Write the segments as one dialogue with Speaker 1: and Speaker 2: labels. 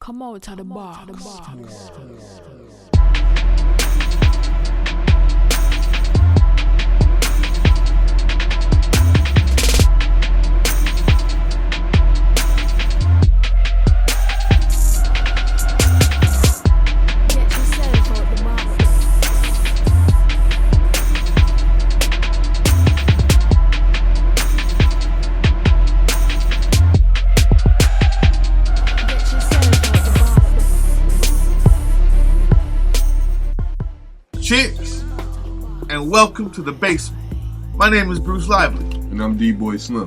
Speaker 1: Come out to the bar.
Speaker 2: Cheers, and welcome to The Basement. My name is Bruce Lively.
Speaker 3: And I'm D-Boy Slim.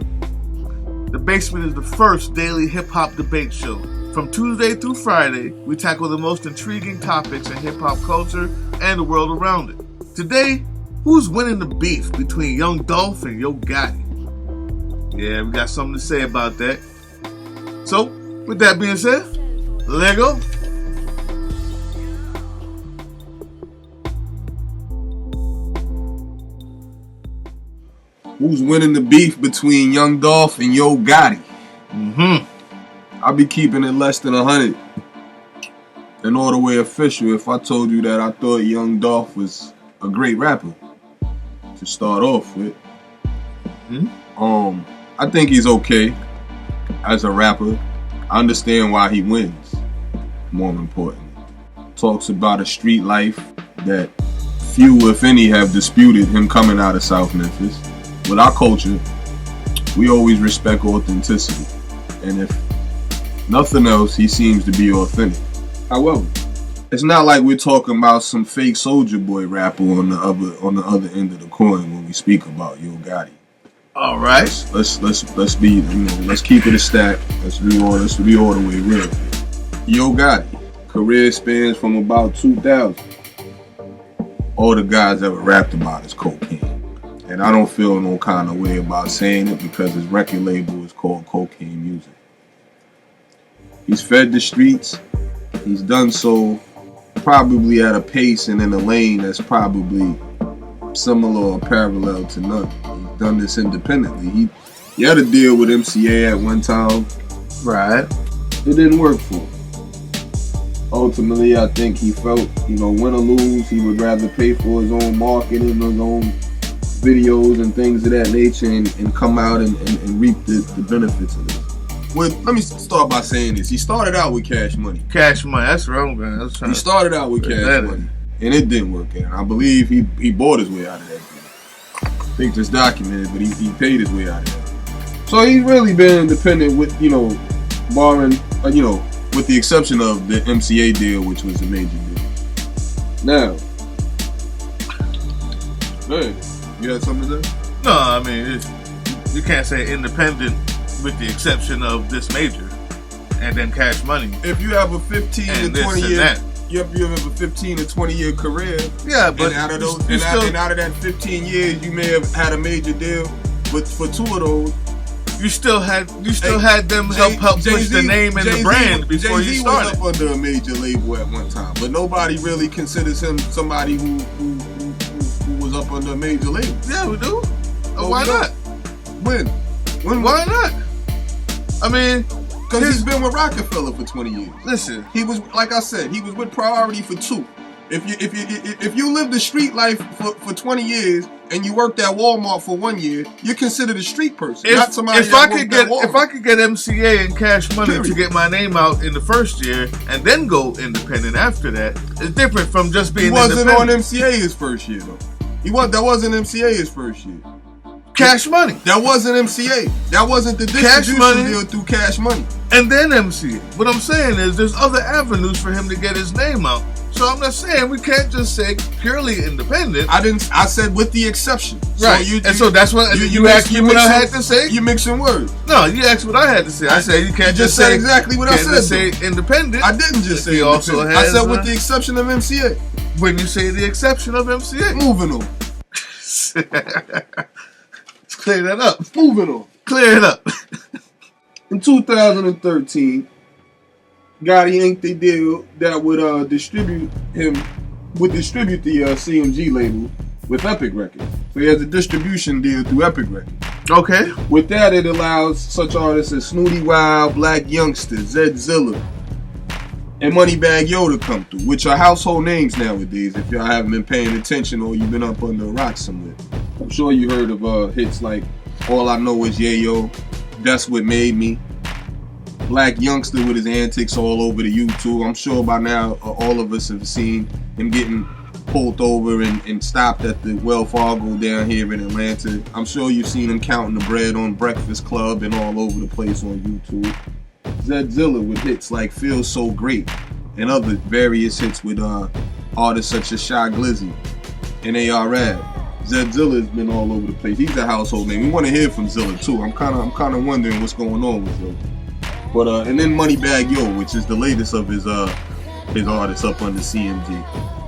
Speaker 2: The Basement is the first daily hip-hop debate show. From Tuesday through Friday, we tackle the most intriguing topics in hip-hop culture and the world around it. Today, who's winning the beef between Young Dolph and Yo Gotti? Yeah, we got something to say about that. So, with that being said, let's go.
Speaker 3: Who's winning the beef between Young Dolph and Yo Gotti? I'll be keeping it less than 100. And all the way official if I told you that I thought Young Dolph was a great rapper to start off with. I think he's okay as a rapper. I understand why he wins, more importantly. Talks about a street life that few, if any, have disputed him coming out of South Memphis. With our culture, we always respect authenticity. And if nothing else, he seems to be authentic. However, it's not like we're talking about some fake Soulja Boy rapper on the other end of the coin when we speak about Yo Gotti.
Speaker 2: All right.
Speaker 3: Let's be, let's keep it a stack. Let's be all the way real. Yo Gotti, career spans from about 2000. All the guys ever rapped about is cocaine. And I don't feel no kind of way about saying it because his record label is called Cocaine Music. He's fed the streets. He's done so probably at a pace and in a lane that's probably similar or parallel to none. He's done this independently. He had a deal with MCA at one time.
Speaker 2: Right.
Speaker 3: It didn't work for him. Ultimately, I think he felt, win or lose, he would rather pay for his own marketing, his own videos and things of that nature and come out and reap the benefits of it. Let me start by saying this. He started out with Cash Money.
Speaker 2: Cash Money, that's wrong, man.
Speaker 3: He started out with Cash Money, and it didn't work out. I believe he bought his way out of that deal. I think it's documented, but he paid his way out of that. So he's really been independent with, barring, with the exception of the MCA deal, which was a major deal. Now, man. You had something to say?
Speaker 2: No, I mean, you can't say independent with the exception of this major and then Cash Money.
Speaker 3: If you have a 15 to 20 year, you have a 15 to 20 year career.
Speaker 2: Yeah, but
Speaker 3: and out of that 15 years, you may have had a major deal. But for two of those, you still had them help push the name and the brand before you started. Jay-Z was up under a major label at one time, but nobody really considers him somebody who was up under a major label.
Speaker 2: Yeah, we do. Why not?
Speaker 3: When?
Speaker 2: Why not? I mean,
Speaker 3: because he's been with Rockefeller for 20 years.
Speaker 2: Listen,
Speaker 3: he was, like I said, he was with Priority for 2. If you lived the street life for 20 years and you worked at Walmart for 1 year, you're considered a street person, not somebody
Speaker 2: if I could get MCA and Cash Money to get my name out in the first year and then go independent after that, it's different from just being independent.
Speaker 3: He wasn't on MCA his first year though. That wasn't MCA his first year.
Speaker 2: Cash Money.
Speaker 3: That wasn't MCA. That wasn't the distribution deal through Cash Money.
Speaker 2: And then MCA. What I'm saying is there's other avenues for him to get his name out. So I'm not saying we can't just say purely independent.
Speaker 3: I said with the exception.
Speaker 2: Right. So that's what you asked me what I had to say?
Speaker 3: You mixing words.
Speaker 2: No, you asked what I had to say. I said you can't just say
Speaker 3: exactly what I said.
Speaker 2: Just say independend.
Speaker 3: I didn't just say
Speaker 2: also
Speaker 3: I said with the exception of MCA.
Speaker 2: When you say the exception of MCA.
Speaker 3: Moving on.
Speaker 2: Let's clear that up.
Speaker 3: Moving on.
Speaker 2: Clear it up.
Speaker 3: In 2013, Gotti inked a deal that would distribute the CMG label with Epic Records. So he has a distribution deal through Epic Records.
Speaker 2: Okay.
Speaker 3: With that, it allows such artists as Snooty Wild, Black Youngster, Zed Zilla, and Moneybagg Yo to come through, which are household names nowadays. If y'all haven't been paying attention or you've been up under a rock somewhere, I'm sure you heard of hits like All I Know Is Yayo, That's What Made Me, Black Youngster with his antics all over the YouTube. I'm sure by now all of us have seen him getting pulled over and stopped at the Wells Fargo down here in Atlanta. I'm sure you've seen him counting the bread on Breakfast Club and all over the place on YouTube. Zedzilla with hits like Feels So Great and other various hits with artists such as Shy Glizzy and A.R.Ab. Zedzilla has been all over the place. He's a household name. We want to hear from Zilla too. I'm kind of wondering what's going on with Zilla. But and then Moneybagg Yo, which is the latest of his artists up under CMG.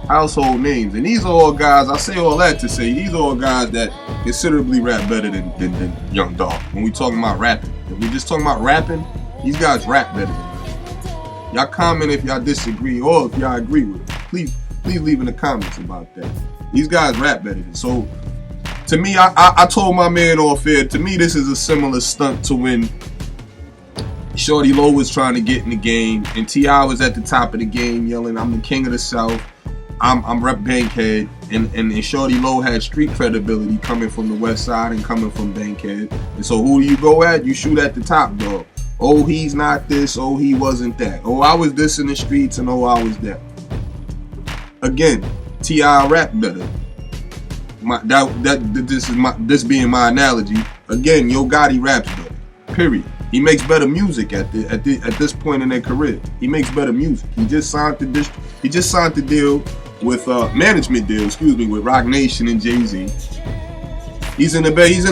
Speaker 3: Household names, and these are all guys. I say all that to say these are all guys that considerably rap better than Young Dolph. When we talking about rapping, if we just talking about rapping, these guys rap better than us. Y'all comment if y'all disagree or if y'all agree with it. Please leave in the comments about that. These guys rap better than. So to me, I told my man off air, to me this is a similar stunt to when Shorty Low was trying to get in the game and T.I. was at the top of the game yelling, "I'm the king of the South. I'm Rep Bankhead," and Shorty Low had street credibility coming from the West Side and coming from Bankhead. And so who do you go at? You shoot at the top dog. Oh, he's not this. Oh, he wasn't that. Oh, I was this in the streets, and oh, I was that. Again, T.I. rap better. This being my analogy. Again, Yo Gotti raps better. Period. He makes better music at this point in their career. He makes better music. He just signed the deal with management deal, with Roc Nation and Jay-Z. He's in a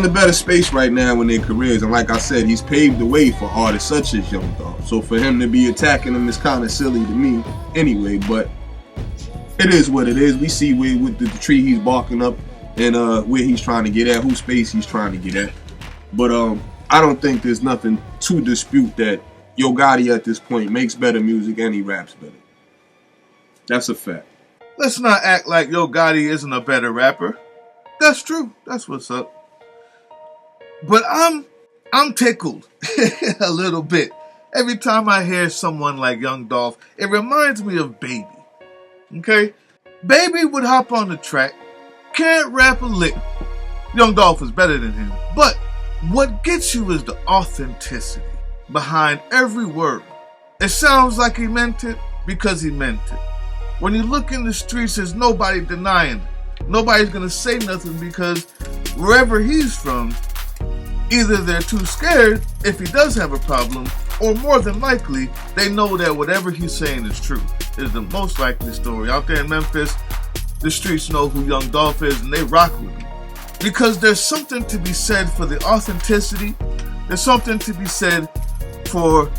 Speaker 3: better space right now in their careers, and like I said, he's paved the way for artists such as Young Dolph. So for him to be attacking him is kind of silly to me, anyway. But it is what it is. We see with the tree he's barking up and where he's trying to get at, whose space he's trying to get at. But I don't think there's nothing to dispute that Yo Gotti at this point makes better music and he raps better. That's a fact.
Speaker 2: Let's not act like Yo Gotti isn't a better rapper. That's true. That's what's up. But I'm tickled a little bit. Every time I hear someone like Young Dolph, it reminds me of Baby. Okay? Baby would hop on the track, can't rap a lick. Young Dolph is better than him. But what gets you is the authenticity behind every word. It sounds like he meant it because he meant it. When you look in the streets, there's nobody denying it. Nobody's going to say nothing because wherever he's from, either they're too scared if he does have a problem, or more than likely, they know that whatever he's saying is true. Is the most likely story. Out there in Memphis, the streets know who Young Dolph is and they rock with him. Because there's something to be said for the authenticity. There's something to be said for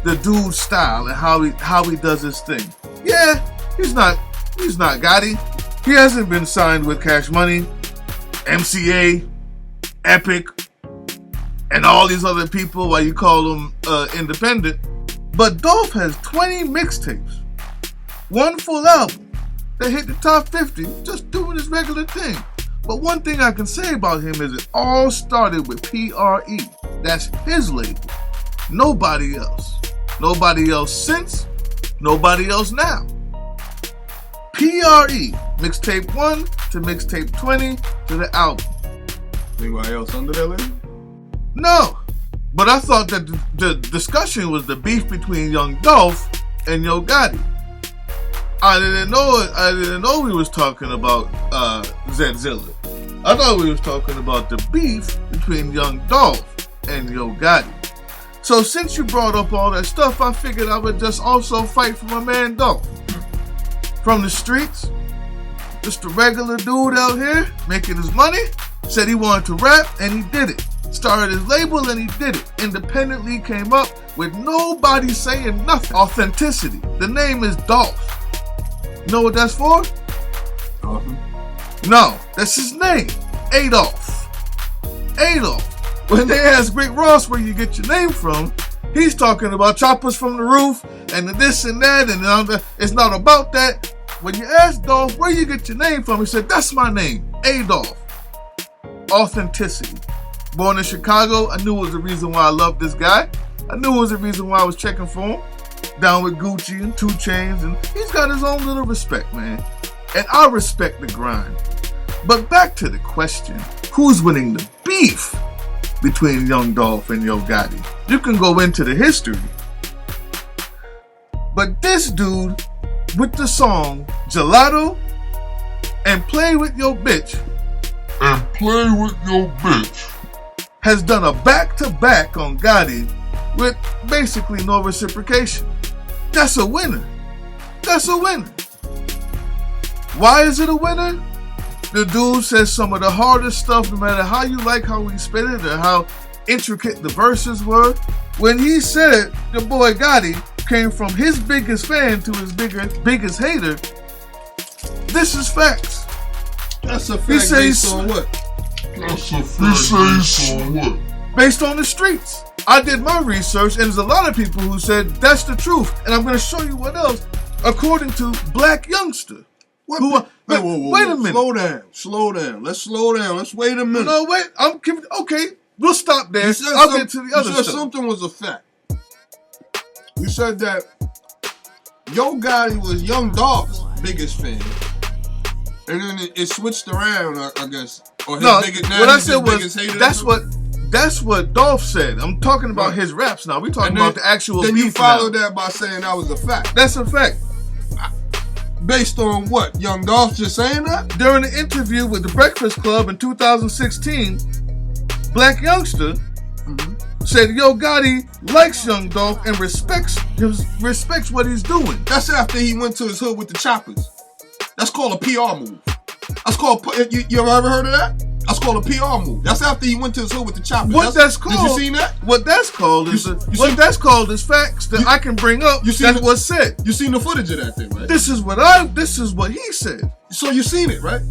Speaker 2: the dude's style and how he does his thing. Yeah, he's not Gotti. He hasn't been signed with Cash Money, MCA, Epic, and all these other people while you call them independent. But Dolph has 20 mixtapes, one full album that hit the top 50, just doing his regular thing. But one thing I can say about him is it all started with PRE. That's his label. Nobody else. Nobody else since. Nobody else now. PRE. Mixtape 1 to mixtape 20 to the album.
Speaker 3: Anybody else under that label?
Speaker 2: No. But I thought that the discussion was the beef between Young Dolph and Yo Gotti. I didn't know we was talking about Zedzilla. I thought we was talking about the beef between Young Dolph and Yo Gotti. So since you brought up all that stuff, I figured I would just also fight for my man Dolph. From the streets, just a regular dude out here making his money, said he wanted to rap and he did it. Started his label and he did it. Independently came up with nobody saying nothing. Authenticity. The name is Dolph. You know what that's for? No, that's his name. Adolf. When they ask Rick Ross where you get your name from, he's talking about choppers from the roof and this and that, and it's not about that. When you ask Dolph where you get your name from, he said, that's my name, Adolf. Authenticity. Born in Chicago, I knew it was the reason why I loved this guy. I knew it was the reason why I was checking for him. down with Gucci and 2 Chainz, and he's got his own little respect, man. And I respect the grind. But back to the question, who's winning the beef between Young Dolph and Yo Gotti? You can go into the history. But this dude with the song Gelato and Play With Your Bitch has done a back-to-back on Gotti with basically no reciprocation. That's a winner. That's a winner. Why is it a winner? The dude says some of the hardest stuff, no matter how you like how he spit it or how intricate the verses were. When he said the boy Gotti came from his biggest fan to his biggest hater, this is facts.
Speaker 3: That's a fact based on what?
Speaker 2: Based on the streets. I did my research, and there's a lot of people who said that's the truth. And I'm going to show you what else. According to Black Youngster.
Speaker 3: Whoa,
Speaker 2: wait a minute.
Speaker 3: Slow down. Let's slow down. Let's wait a minute.
Speaker 2: No, wait. Okay, we'll stop there. I'll get to the other stuff.
Speaker 3: You said something was a fact. You said that Yo Gotti was Young Dolph's biggest fan. And then it switched around, I guess. Or his biggest,
Speaker 2: what I said was, that's what Dolph said. I'm talking about his raps now. We're talking about the actual beef.
Speaker 3: Then you followed that by saying that was a fact.
Speaker 2: That's a fact.
Speaker 3: Based on what? Young Dolph just saying that?
Speaker 2: During the interview with The Breakfast Club in 2016, Black Youngster said Yo Gotti likes Young Dolph and respects what he's doing.
Speaker 3: That's after he went to his hood with the choppers. That's called a PR move. That's called, you ever heard of that? That's called a PR move. That's after he went to his hood with the choppers.
Speaker 2: That's called.
Speaker 3: Did you see that?
Speaker 2: What that's called is facts that I can bring up. That's what's said.
Speaker 3: You seen the footage of that thing, right?
Speaker 2: This is what he said.
Speaker 3: So you seen it, right?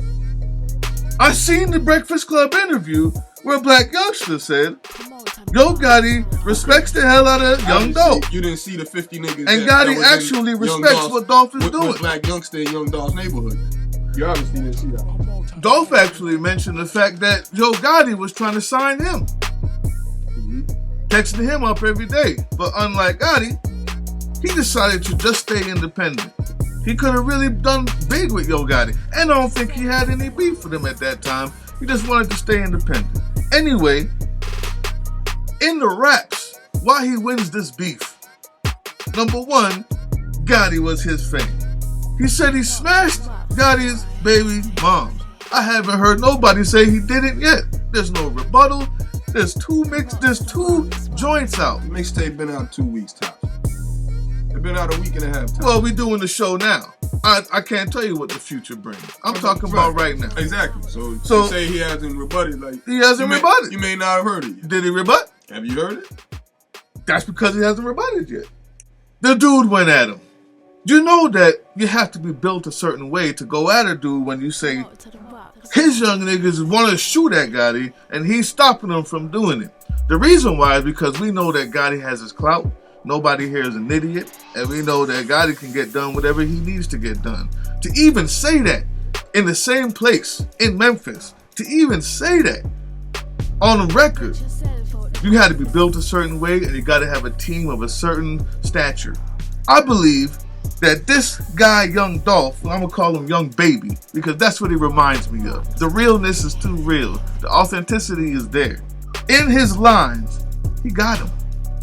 Speaker 2: I seen the Breakfast Club interview where Black Youngster said Yo Gotti respects the hell out of Young Dolph.
Speaker 3: You didn't see the 50 niggas.
Speaker 2: And Gotti actually respects what Dolph is doing.
Speaker 3: With Black Youngster in Young Dolph's neighborhood. You obviously didn't see that.
Speaker 2: Dolph actually mentioned the fact that Yo Gotti was trying to sign him. Texting him up every day. But unlike Gotti, he decided to just stay independent. He could have really done big with Yo Gotti. And I don't think he had any beef with him at that time. He just wanted to stay independent. Anyway, in the raps, why he wins this beef. Number one, Gotti was his fan. He said he smashed Gotti's baby moms. I haven't heard nobody say he didn't yet. There's no rebuttal. There's two joints out.
Speaker 3: The mixtape been out 2 weeks tops. It's been out a week and a half tops.
Speaker 2: Well, we doing the show now. I can't tell you what the future brings. I'm talking about right now.
Speaker 3: Exactly. So you say he hasn't rebutted, like
Speaker 2: he hasn't rebutted.
Speaker 3: You may not have heard it yet.
Speaker 2: Did he rebut?
Speaker 3: Have you heard it?
Speaker 2: That's because he hasn't rebutted yet. The dude went at him. You know that you have to be built a certain way to go at a dude when you say his young niggas want to shoot at Gotti and he's stopping them from doing it. The reason why is because we know that Gotti has his clout. Nobody here is an idiot. And we know that Gotti can get done whatever he needs to get done. To even say that in the same place in Memphis, to even say that on a record, you had to be built a certain way and you got to have a team of a certain stature. I believe that this guy, Young Dolph, I'm going to call him Young Baby, because that's what he reminds me of. The realness is too real. The authenticity is there. In his lines, he got him.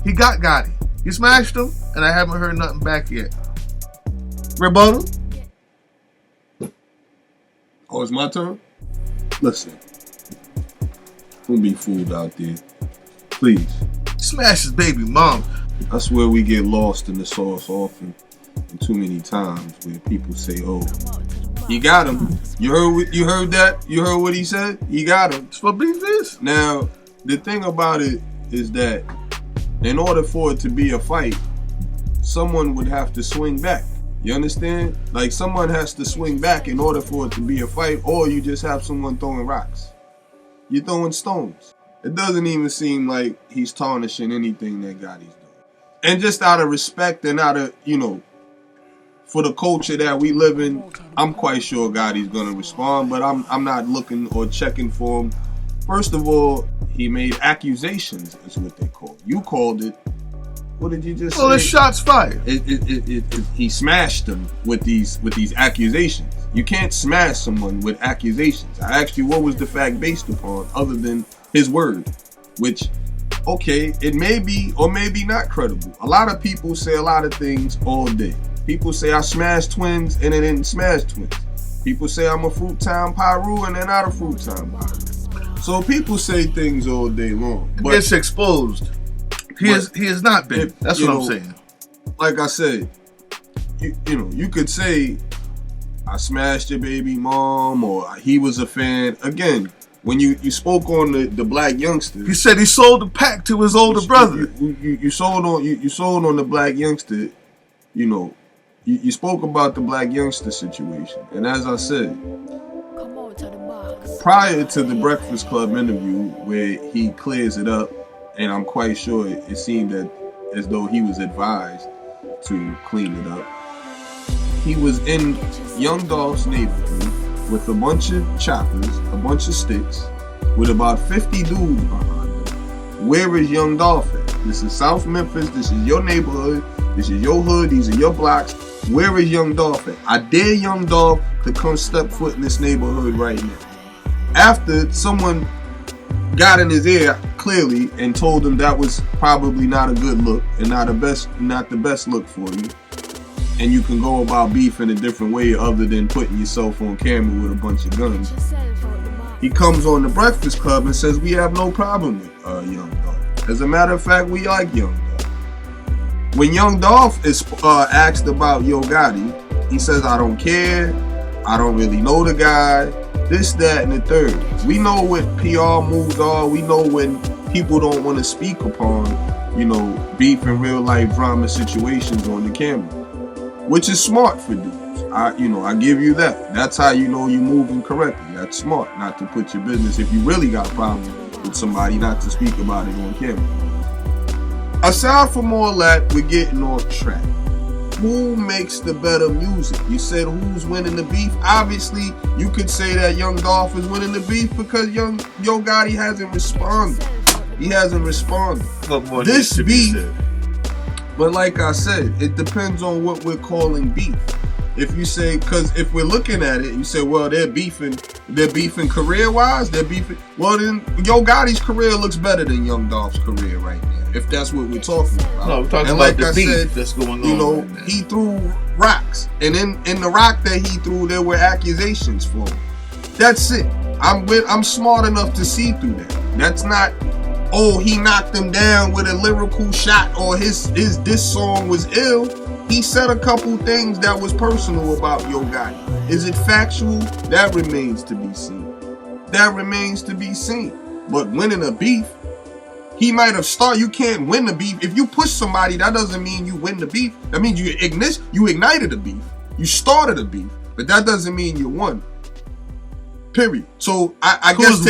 Speaker 2: He got Gotti. He smashed him, and I haven't heard nothing back yet. Rebuttal?
Speaker 3: Oh, it's my turn? Listen. Don't be fooled out there. Please.
Speaker 2: Smash his baby mom.
Speaker 3: That's where we get lost in the sauce often. And too many times where people say, oh, he got him. You heard that? You heard what he said? He got him.
Speaker 2: It's what beef is.
Speaker 3: Now, the thing about it is that in order for it to be a fight, someone would have to swing back. You understand? Like, someone has to swing back in order for it to be a fight, or you just have someone throwing rocks. You're throwing stones. It doesn't even seem like he's tarnishing anything that Gotti's doing. And just out of respect and out of, for the culture that we live in, I'm quite sure Gotti's gonna respond, but I'm not looking or checking for him. First of all, he made accusations, is what they call it. You called it What did you just say?
Speaker 2: Well, the shots fired.
Speaker 3: He smashed them with these accusations. You can't smash someone with accusations. I asked you what was the fact based upon, other than his word, which, okay, it may be or may be not credible. A lot of people say a lot of things all day. People say I smashed twins and they didn't smash twins. People say I'm a Fruit Town Pyru and they're not a Fruit Town Pyru. So people say things all day long.
Speaker 2: But gets exposed. He has not been. That's what I'm saying.
Speaker 3: Like I said, you could say I smashed your baby mom, or he was a fan. Again, when you spoke on the black youngster,
Speaker 2: he said he sold the pack to his older brother.
Speaker 3: You sold on the black youngster. You spoke about the black youngster situation, and as I said, prior to the Breakfast Club interview where he clears it up, and I'm quite sure it seemed as though he was advised to clean it up. He was in Young Dolph's neighborhood with a bunch of choppers, a bunch of sticks, with about 50 dudes behind him. Where is Young Dolph at? This is South Memphis. This is your neighborhood. This is your hood. These are your blocks. Where is Young Dolph at? I dare Young Dolph to come step foot in this neighborhood right now. After someone got in his ear clearly and told him that was probably not a good look and not the best look for you, and you can go about beef in a different way other than putting yourself on camera with a bunch of guns. He comes on the Breakfast Club and says we have no problem with Young Dolph. As a matter of fact, we like Young Dolph. When Young Dolph is asked about Yo Gotti, he says, I don't care, I don't really know the guy, this, that, and the third. We know what PR moves are. We know when people don't want to speak upon, beef in real life drama situations on the camera, which is smart for dudes. I give you that. That's how you know you're moving correctly. That's smart, not to put your business, if you really got a problem with somebody, not to speak about it on camera. Aside from all that, we're getting off track. Who makes the better music? You said who's winning the beef? Obviously, you could say that Young Dolph is winning the beef because Yo Gotti hasn't responded. He hasn't responded. This beef, but like I said, it depends on what we're calling beef. If you say, because if we're looking at it, you say, well, they're beefing career-wise, they're beefing. Well, then Yo Gotti's career looks better than Young Dolph's career right now, if that's what we're talking about.
Speaker 2: No, we're talking about the beef that's going on. Right,
Speaker 3: he threw rocks, and in the rock that he threw, there were accusations for him. That's it. I'm smart enough to see through that. That's not, oh, he knocked him down with a lyrical shot, or his this song was ill. He said a couple things that was personal about Yo Gotti. Is it factual? That remains to be seen. But winning a beef, he might have started. You can't win the beef. If you push somebody, that doesn't mean you win the beef. That means you ignited a beef. You started a beef. But that doesn't mean you won. Period. So I guess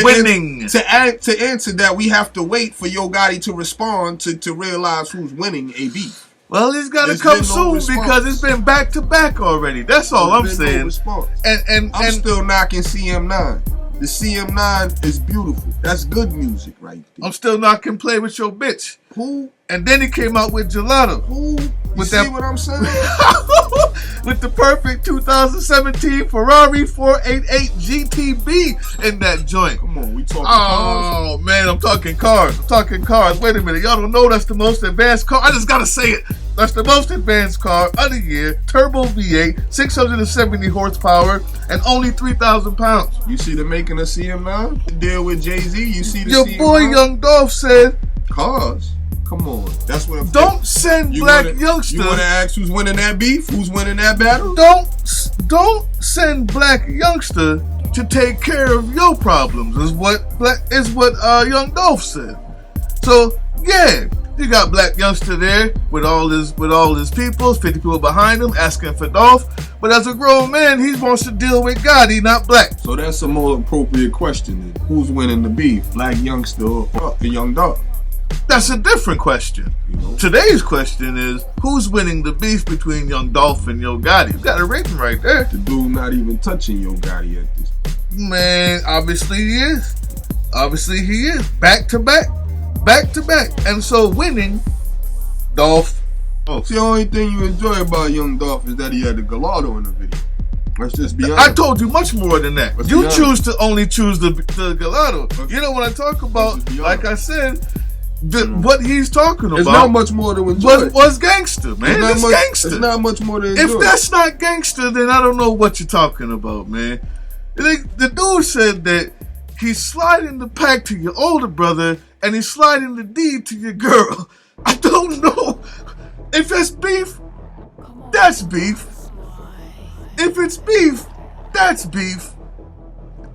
Speaker 3: to answer that, we have to wait for Yo Gotti to respond to realize who's winning a beef.
Speaker 2: Well, it's got to come soon because it's been back to back already. That's all I'm saying.
Speaker 3: And I'm still knocking CM9. The CM9 is beautiful. That's good music right there.
Speaker 2: I'm still knocking Play With Your Bitch.
Speaker 3: Who?
Speaker 2: And then he came out with Gelato.
Speaker 3: Who? You see what I'm saying?
Speaker 2: With the perfect 2017 Ferrari 488 GTB in that joint.
Speaker 3: Come on, we talking cars?
Speaker 2: Oh, man, I'm talking cars. Wait a minute. Y'all don't know that's the most advanced car. I just got to say it. That's the most advanced car of the year. Turbo V8, 670 horsepower, and only 3,000 pounds.
Speaker 3: You see the making of CM9? The deal with Jay-Z? You see the
Speaker 2: Your
Speaker 3: CM9?
Speaker 2: boy Young Dolph said,
Speaker 3: cars? Come on. That's what I'm
Speaker 2: Don't send Black Youngster.
Speaker 3: You want to ask who's winning that beef? Who's winning that battle?
Speaker 2: Don't send Black Youngster to take care of your problems, is what Young Dolph said. So, yeah. You got Black Youngster there with all his people, 50 people behind him asking for Dolph. But as a grown man, he wants to deal with Gotti, not Black.
Speaker 3: So that's a more appropriate question then. Who's winning the beef, Black Youngster or the Young Dolph?
Speaker 2: That's a different question. Today's question is, who's winning the beef between Young Dolph and Yo Gotti? You got it written right there.
Speaker 3: The dude not even touching Yo Gotti at this point.
Speaker 2: Man, obviously he is. Back to back. And so winning Dolph. Oh,
Speaker 3: See, the only thing you enjoy about Young Dolph is that he had the gelato in the video. Let's just be honest.
Speaker 2: I told you much more than that.
Speaker 3: Let's
Speaker 2: You
Speaker 3: be
Speaker 2: choose to only choose the gelato. You know what I talk about? Like I said, what he's talking about.
Speaker 3: It's not much more to enjoy.
Speaker 2: Was gangster, man. It's gangster.
Speaker 3: It's not much more to enjoy.
Speaker 2: If that's not gangster, then I don't know what you're talking about, man. The dude said that he's sliding the pack to your older brother and he's sliding the D to your girl. I don't know. If that's beef, that's beef. If it's beef, that's beef.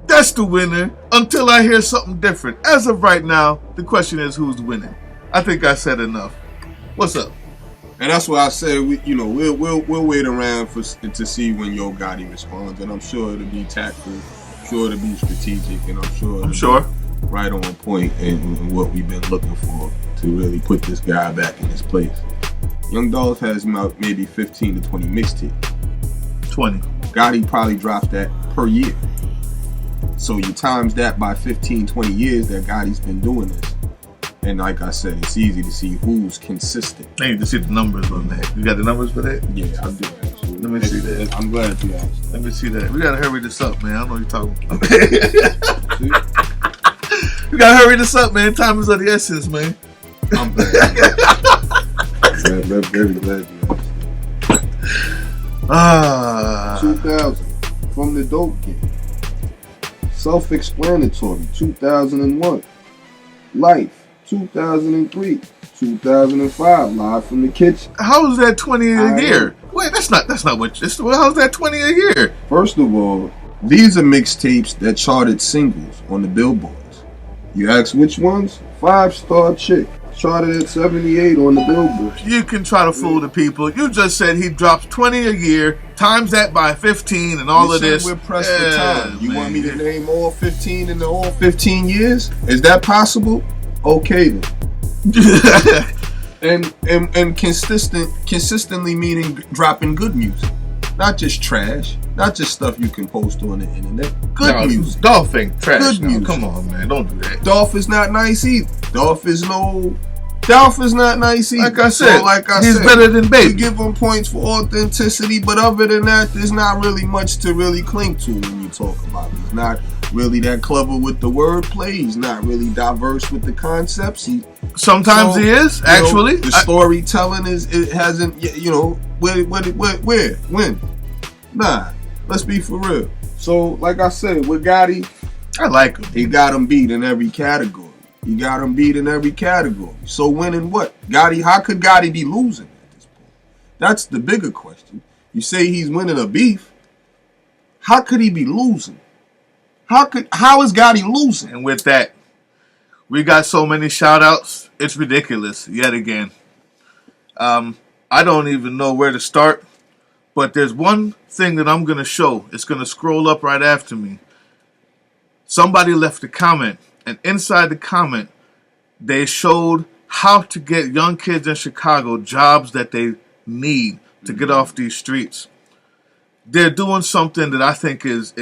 Speaker 2: That's the winner until I hear something different. As of right now, the question is who's winning. I think I said enough. What's up?
Speaker 3: And that's why I said we'll wait around to see when Yo Gotti responds, and I'm sure it'll be tactful, I'm sure it'll be strategic, and I'm sure it'll be right on point in what we've been looking for to really put this guy back in his place. Young Dolph has maybe 15 to 20 mixtapes.
Speaker 2: 20.
Speaker 3: Gotti probably dropped that per year. So you times that by 15, 20 years that Gotti's been doing this. And like I said, it's easy to see who's consistent.
Speaker 2: I need to see the numbers on that. You got the numbers for that?
Speaker 3: Yeah, I do actually.
Speaker 2: Let me see that.
Speaker 3: I'm glad you asked.
Speaker 2: Let me see that. We gotta hurry this up, man. I don't know what you're talking about. We gotta hurry this up, man. Time is of the essence, man.
Speaker 3: I'm glad. I'm very glad you asked. 2000, from the Dope Game. Self-explanatory, 2001. Life, 2003. 2005, Live from the Kitchen.
Speaker 2: How is that 20 a year? Wait, that's not what. How's that 20 a year?
Speaker 3: First of all, these are mixtapes that charted singles on the billboards. You ask which ones? 5-Star Chick. Charted at 78 on the billboard.
Speaker 2: You can try to fool the people. You just said he drops 20 a year, times that by 15 and all of this.
Speaker 3: We're pressed for time. You want me to name all 15 in all 15 years? Is that possible? Okay then. and consistently meaning dropping good music. Not just trash. Not just stuff you can post on the internet. Good music.
Speaker 2: Dolph ain't trash.
Speaker 3: Good music.
Speaker 2: Come on, man. Don't do that.
Speaker 3: Dolph is not nice either. Dolph is not nice either.
Speaker 2: Like I said, he's
Speaker 3: said,
Speaker 2: better than Baby.
Speaker 3: We give him points for authenticity, but other than that, there's not really much to really cling to when you talk about it. He's not really that clever with the wordplay. He's not really diverse with the concepts.
Speaker 2: Sometimes he is, actually.
Speaker 3: The storytelling when? Nah, let's be for real. So, like I said, with Gotti,
Speaker 2: I like him.
Speaker 3: He got him beat in every category. So winning what? Gotti, how could Gotti be losing at this point? That's the bigger question. You say he's winning a beef. How could he be losing? How is Gotti losing?
Speaker 2: And with that, we got so many shout outs. It's ridiculous yet again. I don't even know where to start, but there's one thing that I'm going to show. It's going to scroll up right after me. Somebody left a comment, and inside the comment, they showed how to get young kids in Chicago jobs that they need to get off these streets. They're doing something that I think is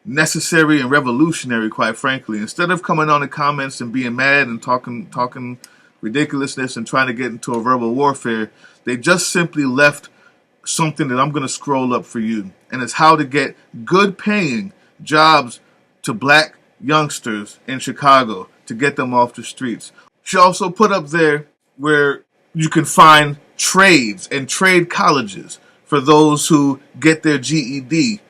Speaker 2: necessary and revolutionary, quite frankly. Instead of coming on the comments and being mad and talking ridiculousness and trying to get into a verbal warfare, they just simply left something that I'm going to scroll up for you. And it's how to get good paying jobs to black youngsters in Chicago to get them off the streets. She also put up there where you can find trades and trade colleges for those who get their GED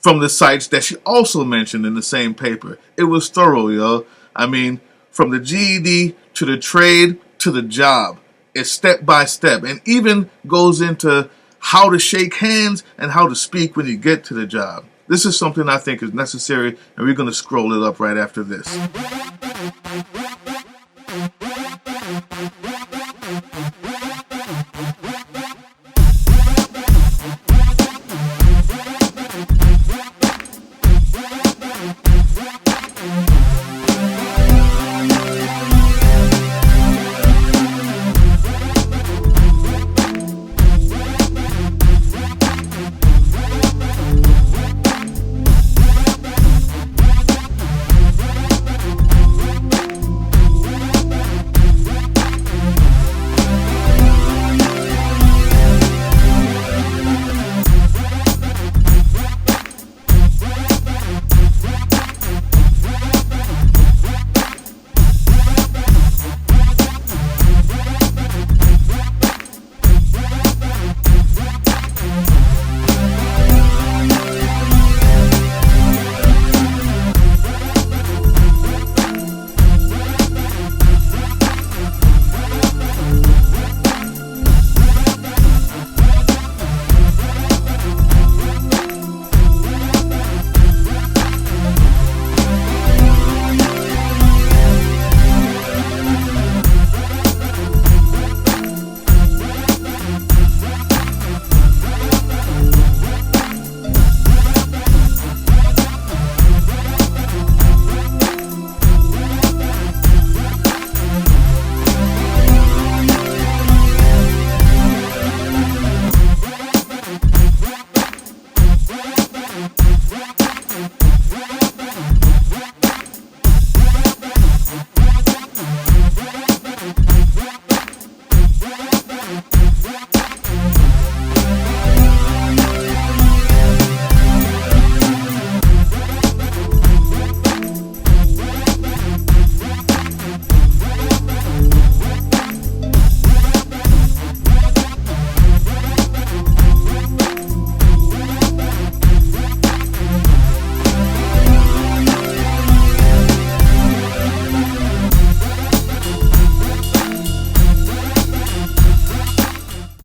Speaker 2: from the sites that she also mentioned in the same paper. It was thorough, yo. I mean, from the GED to the trade to the job. It's step by step, and even goes into how to shake hands and how to speak when you get to the job. This is something I think is necessary, and we're going to scroll it up right after this.